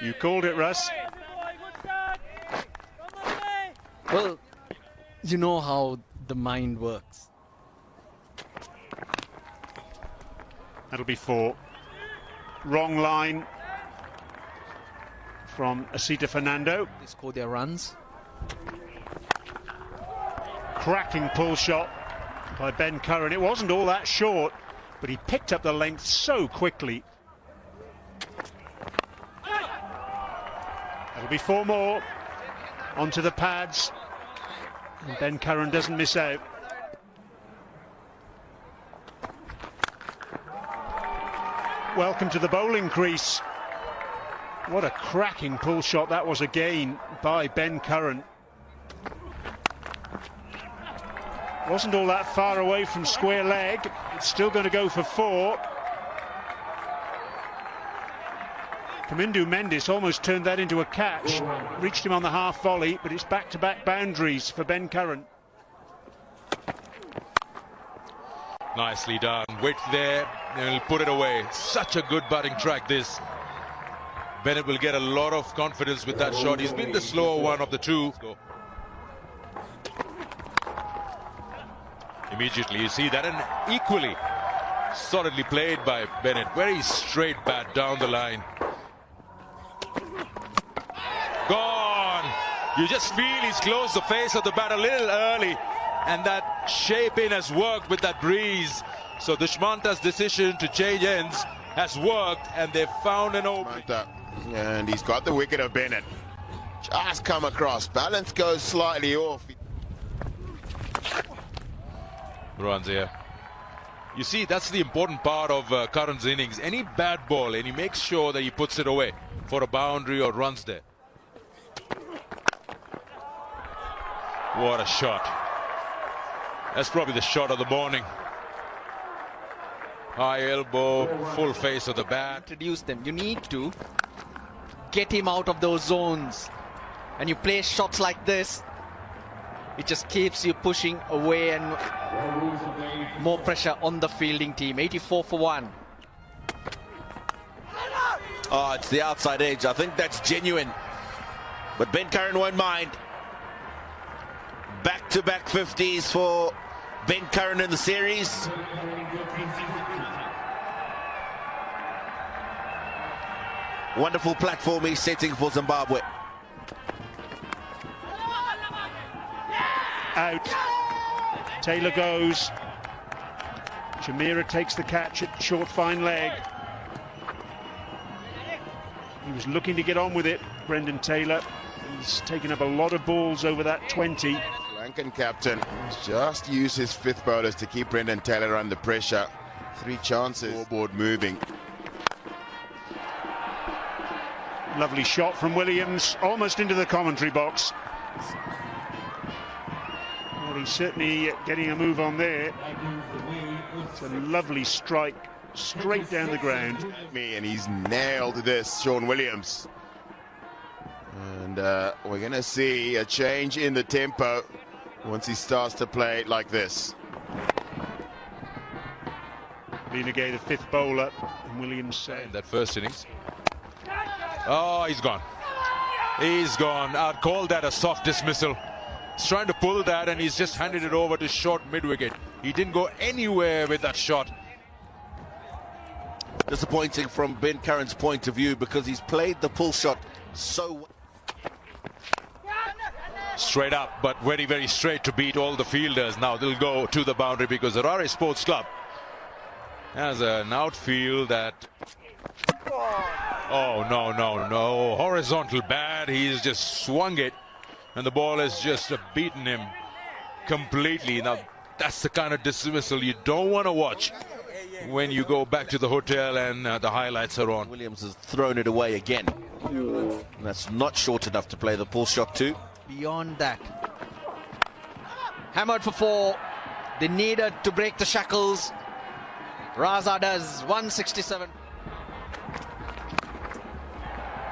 You called it, Russ. Well, you know how the mind works. That'll be 4. Wrong line from Asita Fernando. They score their runs. Cracking pull shot by Ben Curran. It wasn't all that short, but he picked up the length so quickly. That'll be 4 more. Onto the pads. And Ben Curran doesn't miss out. Welcome to the bowling crease. What a cracking pull shot that was again by Ben Curran. Wasn't all that far away from square leg. It's still going to go for 4. Kamindu Mendis almost turned that into a catch. Reached him on the half volley, but it's back-to-back boundaries for Ben Curran. Nicely done. Width there, and he'll put it away. Such a good batting track this. Bennett will get a lot of confidence with that shot. He's been the slower one of the two. Immediately you see that, and equally solidly played by Bennett. Very straight bat down the line. Gone. You just feel he's closed the face of the bat a little early, and that shape in has worked with that breeze. So Dushmanta's decision to change ends has worked, and they've found an opening. And he's got the wicket of Bennett. Just come across. Balance goes slightly off. Runs here. You see, that's the important part of Curran's innings. Any bad ball, and he makes sure that he puts it away for a boundary or runs there. What a shot. That's probably the shot of the morning. High elbow, full face of the bat. Introduce them. You need to get him out of those zones. And you play shots like this, it just keeps you pushing away and more pressure on the fielding team. 84 for 1. Oh, it's the outside edge. I think that's genuine. But Ben Curran won't mind. Back-to-back 50s for Ben Curran in the series. Wonderful platform he's setting for Zimbabwe. Out. Taylor goes. Chameera takes the catch at short fine leg. He was looking to get on with it, Brendan Taylor. He's taken up a lot of balls over that 20. Lankan captain just used his 5th bowlers to keep Brendan Taylor under pressure. 3 chances. Scoreboard moving. Lovely shot from Williams, almost into the commentary box. Well, he's certainly getting a move on there. It's a lovely strike, straight down the ground. And he's nailed this, Sean Williams. And we're going to see a change in the tempo once he starts to play like this. Vinagay, the 5th bowler, and Williams In that first innings. Oh, he's gone. He's gone. I'd call that a soft dismissal. He's trying to pull that, and he's just handed it over to short mid-wicket. He didn't go anywhere with that shot. Disappointing from Ben Curran's point of view because he's played the pull shot so well. Straight up, but very, very straight to beat all the fielders. Now they'll go to the boundary because Harare Sports Club has an outfield that... Oh, no. Horizontal bad. He's just swung it, and the ball has just beaten him completely. Now, that's the kind of dismissal you don't want to watch when you go back to the hotel and the highlights are on. Williams has thrown it away again. And that's not short enough to play the pull shot too. Beyond that. Hammered for 4. They needed to break the shackles. Raza does. 167.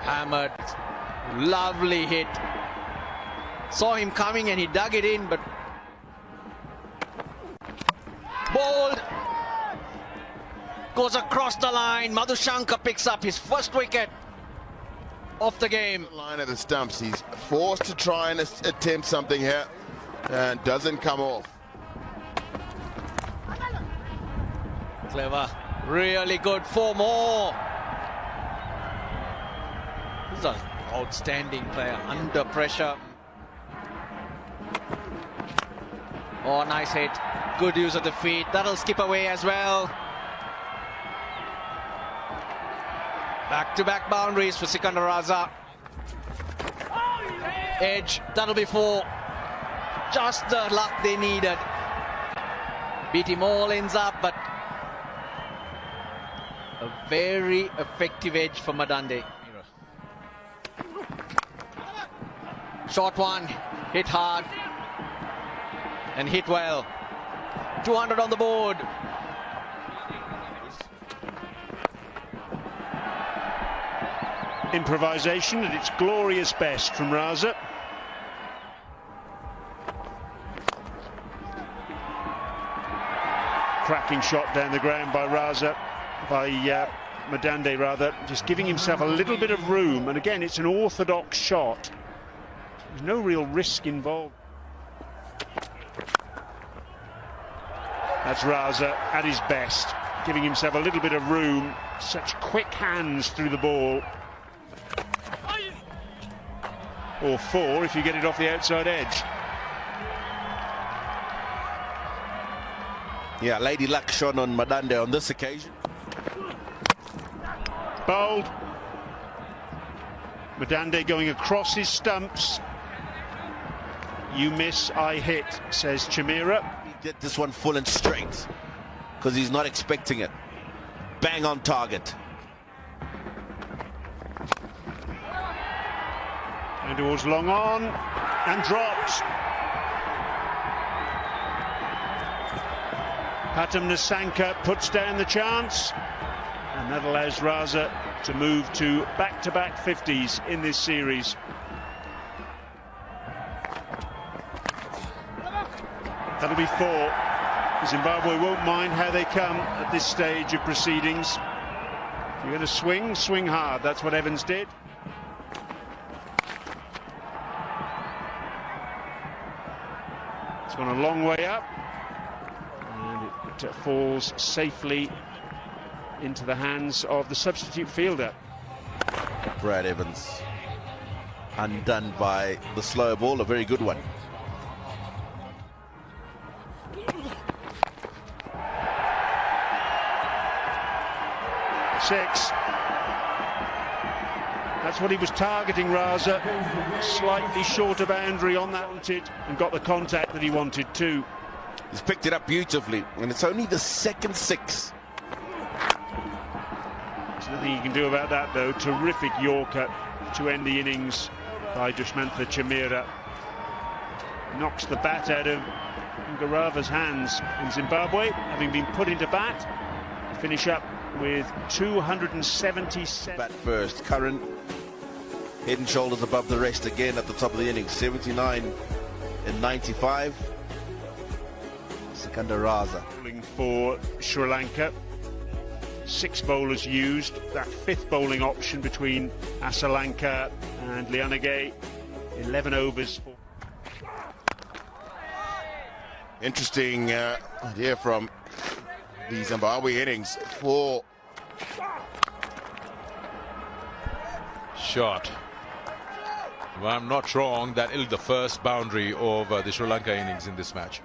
Hammered. Lovely hit. Saw him coming and he dug it in, but bowled. Goes across the line. Madhushanka picks up his first wicket of the game. Line of the stumps. He's forced to try and attempt something here and doesn't come off. Clever. Really good. 4 more. He's an outstanding player. Under pressure. Oh, nice hit. Good use of the feet. That'll skip away as well. Back-to-back boundaries for Sikandar Raza. Edge. That'll be 4. Just the luck they needed. Beat him all ends up, but a very effective edge for Madande. Short one. Hit hard. And hit well. 200 on the board. Improvisation at its glorious best from Raza. Cracking shot down the ground by Raza, by Madande rather, just giving himself a little bit of room. And again, it's an orthodox shot. There's no real risk involved. That's Raza at his best, giving himself a little bit of room. Such quick hands through the ball. Or 4 if you get it off the outside edge. Yeah, Lady Luck shone on Madande on this occasion. Bowled. Madande going across his stumps. You miss, I hit, says Chameera. He did this one full and straight because he's not expecting it. Bang on target. And towards long on and drops. Pathum Nissanka puts down the chance, and that allows Raza to move to back-to-back 50s in this series. That'll be 4. Zimbabwe won't mind how they come at this stage of proceedings. If you're going to swing, swing hard. That's what Evans did. It's gone a long way up, and it falls safely into the hands of the substitute fielder. Brad Evans undone by the slow ball, a very good one. Six. That's what he was targeting, Raza. Slightly shorter boundary on that, and got the contact that he wanted too. He's picked it up beautifully, and it's only the second 6. There's nothing you can do about that, though. Terrific Yorker to end the innings by Dushmantha Chameera. Knocks the bat out of Ngarava's hands. And Zimbabwe, having been put into bat, finish up with 277. Bat first. Curran head and shoulders above the rest again at the top of the innings. 79 and 95. Sikandar Raza. Bowling for Sri Lanka. 6 bowlers used. That 5th bowling option between Asalanka and Lianage. 11 overs. Interesting idea from the Zimbabwe innings. 4. Shot. Well, I'm not wrong, that is the first boundary of the Sri Lanka innings in this match.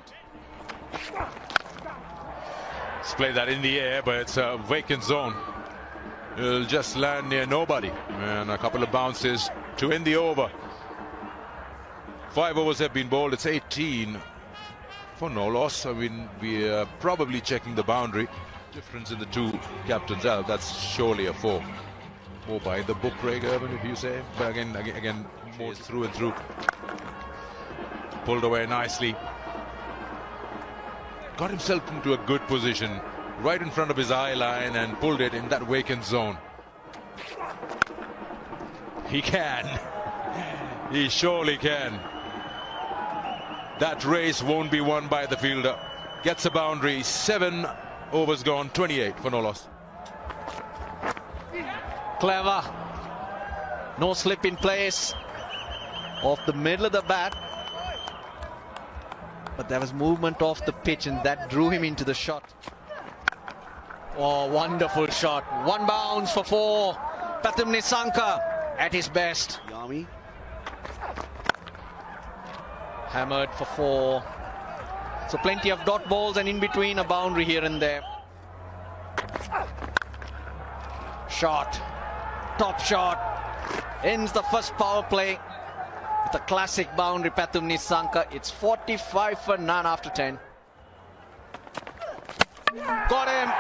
Let's play that in the air, but it's a vacant zone. It'll just land near nobody. And a couple of bounces to end the over. 5 overs have been bowled. It's 18 for no loss. I mean, we are probably checking the boundary. Difference in the 2 captains out. That's surely a 4. More by the book, Craig Urban, if you say. But again, more through and through. Pulled away nicely. Got himself into a good position right in front of his eye line and pulled it in that vacant zone. He can. He surely can. That race won't be won by the fielder. Gets a boundary. 7 overs gone. 28 for no loss. Clever. No slip in place off the middle of the bat. But there was movement off the pitch and that drew him into the shot. Oh, wonderful shot. One bounce for 4. Pathum Nissanka at his best. Yami. Hammered for 4. So plenty of dot balls and in between a boundary here and there. Shot. Top shot. Ends the first power play with a classic boundary. Pathum Nissanka. It's 45 for none after 10. Got him.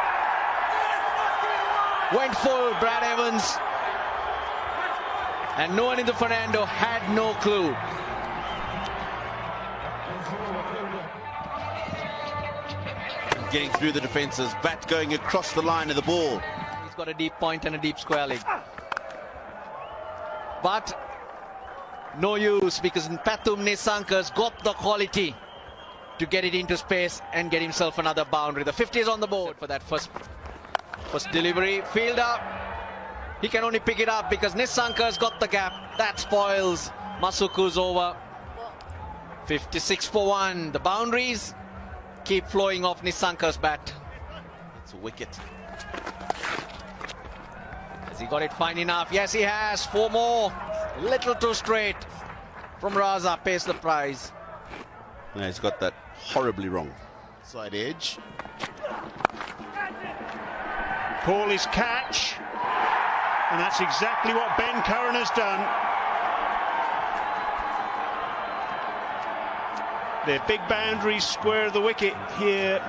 Went full, Brad Evans. And Noah Fernando had no clue. Getting through the defences, bat going across the line of the ball. He's got a deep point and a deep square leg. But no use because Pathum Nissanka's got the quality to get it into space and get himself another boundary. The 50 is on the board for that first delivery. Fielder, he can only pick it up because Nissanka's got the gap. That spoils Masuku's over. 56 for 1. The boundaries keep flowing off Nissanka's bat. It's a wicket. Has he got it fine enough? Yes, he has. 4 more. A little too straight from Raza. Pays the prize. No, he's got that horribly wrong. Side edge. Call his catch. And that's exactly what Ben Curran has done. Their big boundaries square the wicket here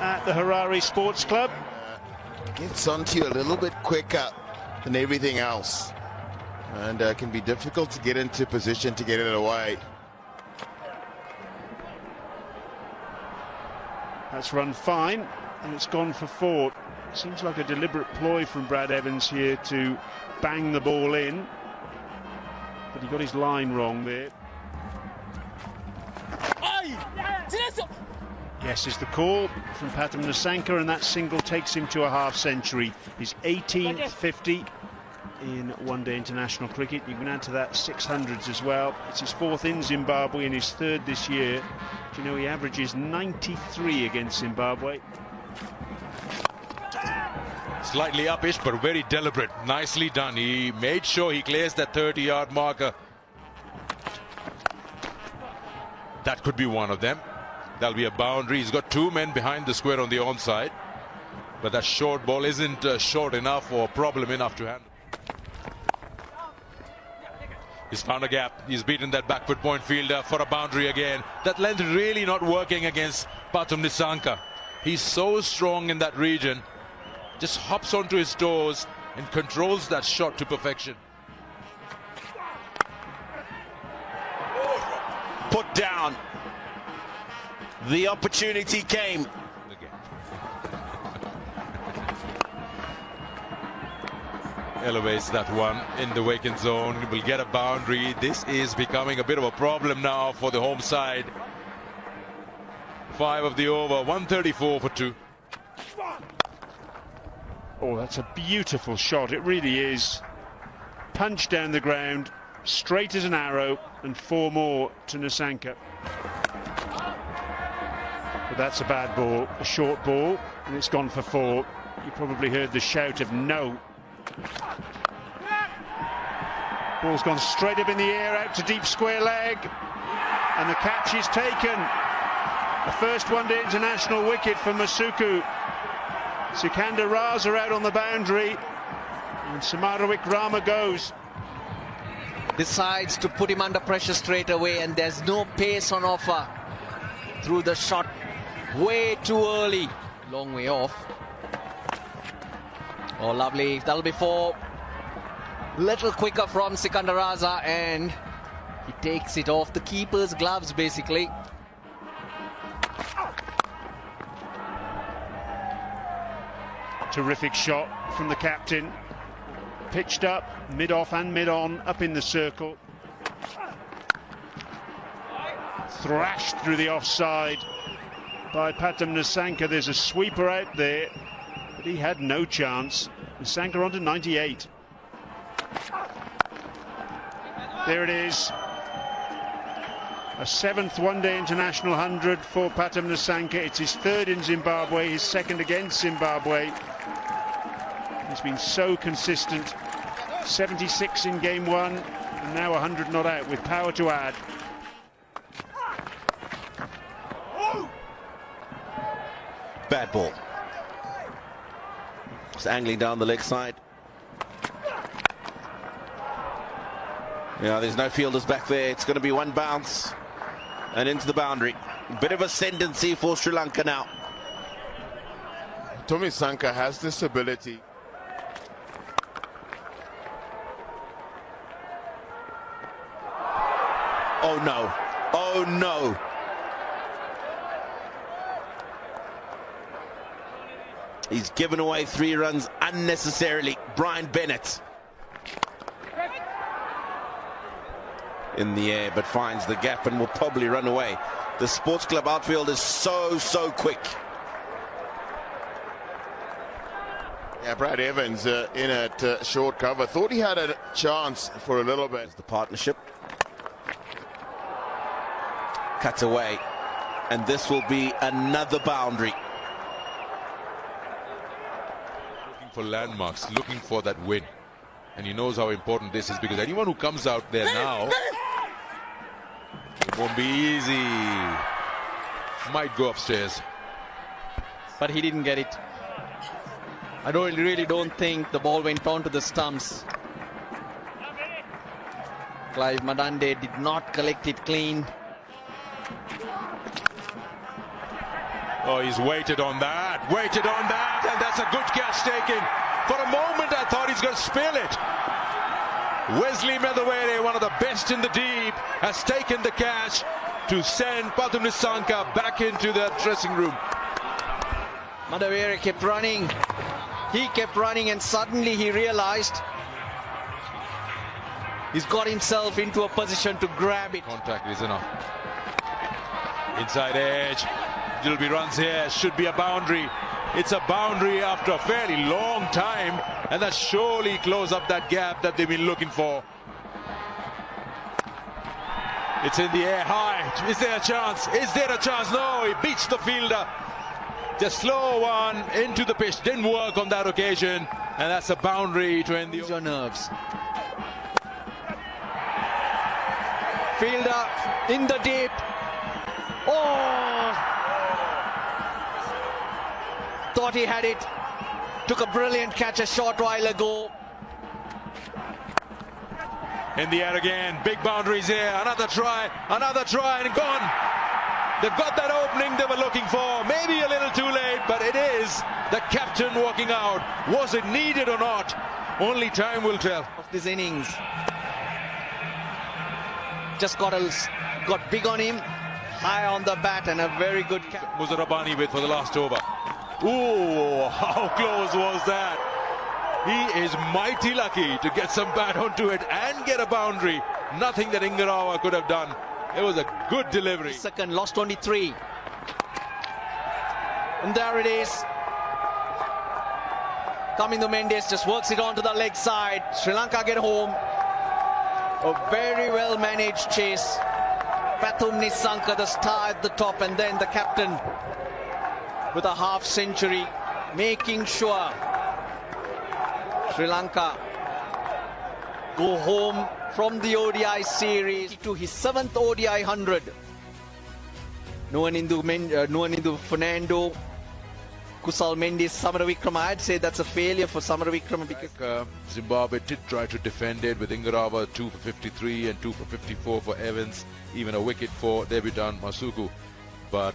at the Harare Sports Club. Gets onto you a little bit quicker than everything else. And can be difficult to get into position to get it away. That's run fine, and it's gone for 4. Seems like a deliberate ploy from Brad Evans here to bang the ball in. But he got his line wrong there. Yes is the call from Pathum Nissanka, and that single takes him to a half century. His 18th 50 in one-day international cricket. You can add to that 600s as well. It's his 4th in Zimbabwe and his 3rd this year. Do you know he averages 93 against Zimbabwe? Slightly uppish, but very deliberate. Nicely done. He made sure he clears that 30-yard marker. That could be one of them. That'll be a boundary. He's got 2 men behind the square on the onside. But that short ball isn't short enough or problem enough to handle. He's found a gap. He's beaten that backward point fielder for a boundary again. That length really not working against Pathum Nissanka. He's so strong in that region. Just hops onto his toes and controls that shot to perfection. Put down. The opportunity came. Elevates that one in the vacant zone. Will get a boundary. This is becoming a bit of a problem now for the home side. 5 of the over. 134 for 2. Oh, that's a beautiful shot. It really is. Punch down the ground, straight as an arrow, and 4 more to Nissanka. But that's a bad ball, a short ball, and it's gone for 4. You probably heard the shout of no. Ball's gone straight up in the air, out to deep square leg, and the catch is taken. The first one-day international wicket for Masuku. Sikandar Raza out on the boundary, and Samarawik Rama goes. Decides to put him under pressure straight away, and there's no pace on offer. Through the shot way too early. Long way off. Oh, lovely. That'll be 4. Little quicker from Sikandar Raza, and he takes it off the keeper's gloves basically. Terrific shot from the captain. Pitched up, mid-off and mid-on, up in the circle. Thrashed through the offside by Pathum Nissanka. There's a sweeper out there, but he had no chance. Nissanka on to 98. There it is. A 7th one-day international 100 for Pathum Nissanka. It's his 3rd in Zimbabwe, his 2nd against Zimbabwe. He's been so consistent. 76 in game 1, and now 100 not out with power to add. Bad ball. Just angling down the leg side. Yeah, there's no fielders back there. It's going to be one bounce and into the boundary. Bit of ascendancy for Sri Lanka now. Pathum Nissanka has this ability. Oh no. Oh no. He's given away 3 runs unnecessarily. Brian Bennett. In the air, but finds the gap and will probably run away. The Sports Club outfield is so quick. Yeah, Brad Evans in at short cover. Thought he had a chance for a little bit. The partnership cuts away, and this will be another boundary. Looking for landmarks, looking for that win. And he knows how important this is, because anyone who comes out there now, it won't be easy. Might go upstairs. But he didn't get it. I really don't think the ball went on to the stumps. Clive Madande did not collect it clean. Oh, he's waited on that, and that's a good catch taken. For a moment, I thought he's going to spill it. Wesley Medawere, one of the best in the deep, has taken the catch to send Pathum Nissanka back into the dressing room. Madawere kept running. He kept running, and suddenly he realized he's got himself into a position to grab it. Contact is enough. Inside edge. Gilby runs here. Should be a boundary. It's a boundary after a fairly long time, and that surely close up that gap that they've been looking for. It's in the air high. Is there a chance? Is there a chance? No, he beats the fielder. The slow one into the pitch. Didn't work on that occasion, and that's a boundary to end the... Use your nerves. Fielder in the deep. Oh! Thought he had it. Took a brilliant catch a short while ago. In the air again. Big boundaries here. Another try and gone. They've got that opening they were looking for. Maybe a little too late, but it is the captain walking out. Was it needed or not? Only time will tell. Of this innings. Just got big on him. High on the bat and a very good catch. Muzarabani with for the last over. Ooh, how close was that? He is mighty lucky to get some bat onto it and get a boundary. Nothing that Ingarawa could have done. It was a good delivery. Second, lost 23. And there it is. Kamindu Mendes just works it onto the leg side. Sri Lanka get home. A very well managed chase. Pathum Nissanka, the star at the top, and then the captain with a half century, making sure Sri Lanka go home from the ODI series to his 7th ODI 100. Nuanindu Fernando, Kusal Mendes, Samaravikrama. I'd say that's a failure for Samaravikrama because Zimbabwe did try to defend it with Ingarawa 2 for 53 and 2 for 54 for Evans, even a wicket for debutant Masuku. But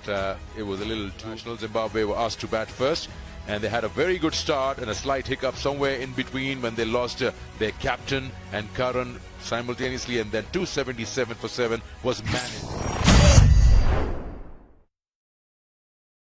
it was a little too national. Zimbabwe were asked to bat first, and they had a very good start and a slight hiccup somewhere in between when they lost their captain and Karan simultaneously, and then 277 for 7 was managed.